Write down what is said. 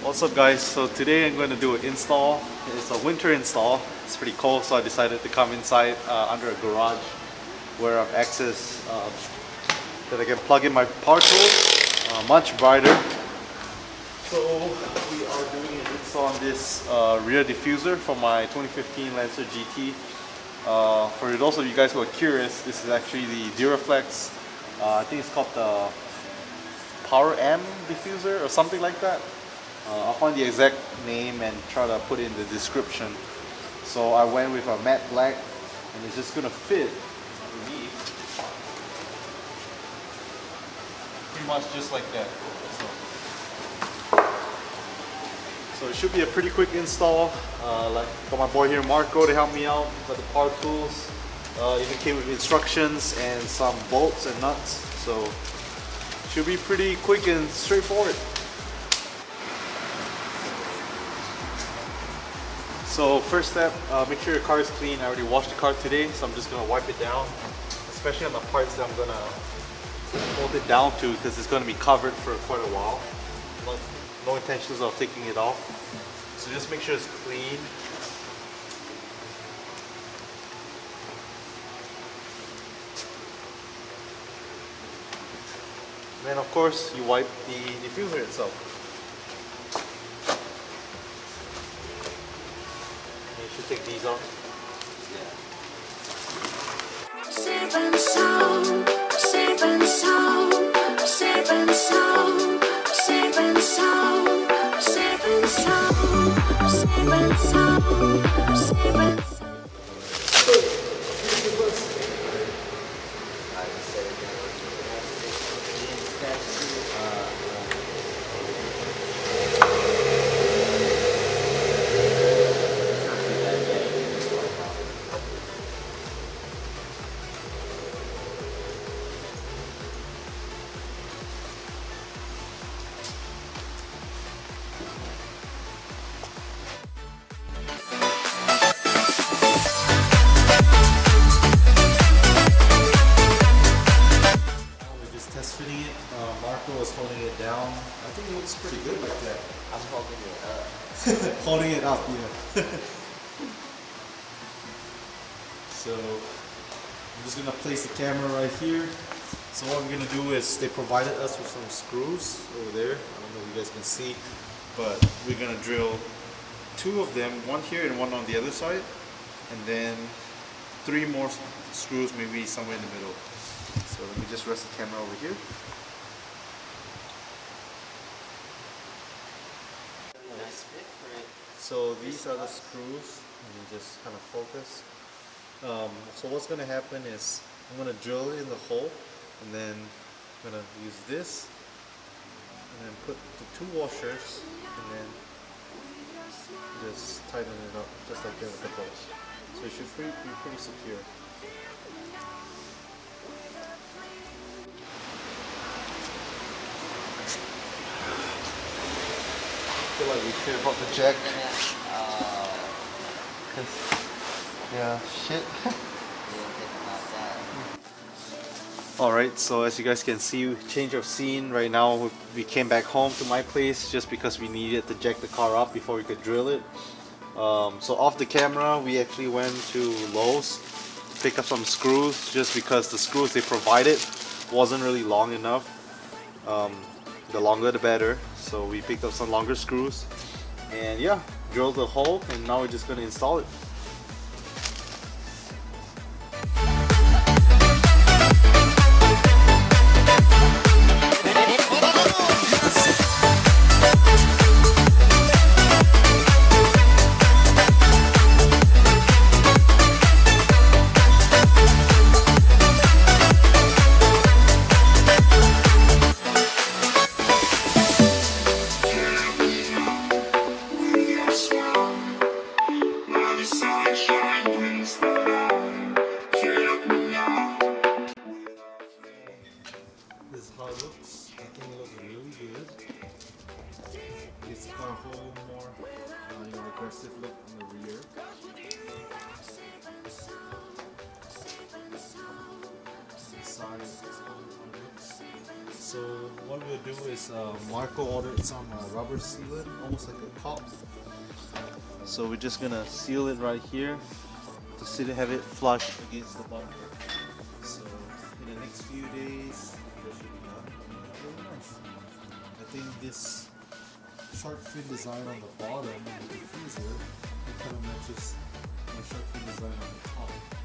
What's up guys? So today I'm going to do an install. It's a winter install. It's pretty cold, so I decided to come inside under a garage where I have access that I can plug in my power tools, much brighter. So we are doing an install on this rear diffuser for my 2015 Lancer GT. For those of you guys who are curious, this is actually the Duraflex, I think it's called the Power M diffuser or something like that. I'll find the exact name and try to put it in the description. So I went with a matte black and it's just gonna fit underneath. Pretty much just like that. So it should be a pretty quick install. Like got my boy here Marco to help me out with the power tools. Even came with instructions and some bolts and nuts. So should be pretty quick and straightforward. So first step, make sure your car is clean. I already washed the car today, so I'm just gonna wipe it down, especially on the parts that I'm gonna hold it down to, because it's gonna be covered for quite a while. No intentions of taking it off. So just make sure it's clean. And then of course you wipe the diffuser itself. You should take these off. Fitting it. Marco is holding it down. I think it looks pretty good like that. I'm holding it up. Holding it up, yeah. So I'm just gonna place the camera right here. So what we're gonna do is they provided us with some screws over there. I don't know if you guys can see, but we're gonna drill two of them, one here and one on the other side, and then three more screws maybe somewhere in the middle. So let me just rest the camera over here. Nice fit for it. So these are the screws, and you just kind of focus. So what's going to happen is I'm going to drill it in the hole, and then I'm going to use this, and then put the two washers, and then just tighten it up, just like that with the bolts. So it should be pretty secure. I feel like we care about the jack. Yeah, shit. Alright, so as you guys can see, change of scene. Right now we came back home to my place just because we needed to jack the car up before we could drill it. So off the camera we actually went to Lowe's to pick up some screws, just because the screws they provided wasn't really long enough. The longer the better, so we picked up some longer screws and yeah, drilled the hole, and now we're just going to install it. This is how it looks. I think it looks really good. It's got a whole more aggressive look on the rear. The side is on the So what we'll do is Marco ordered some rubber sealant, almost like a caulk. So we're just gonna seal it right here to have it flush against the bumper. So in the next few days, that should be done. Really nice. I think this shark fin design on the bottom and the diffuser, it kind of matches my shark fin design on the top.